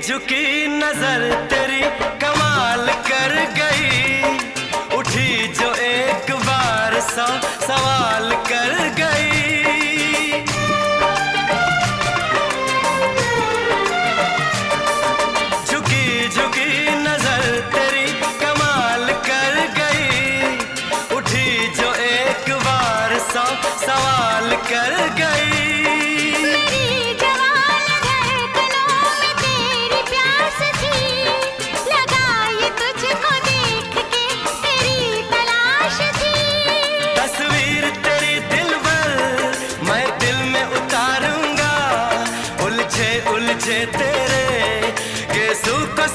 झुकी नजर तेरी कमाल कर गई, उठी जो एक बार 100 सवाल कर गई। झुकी झुकी नजर तेरी कमाल कर गई, उठी जो एक बार 100 सवाल कर गई। उलझे तेरे गेसू को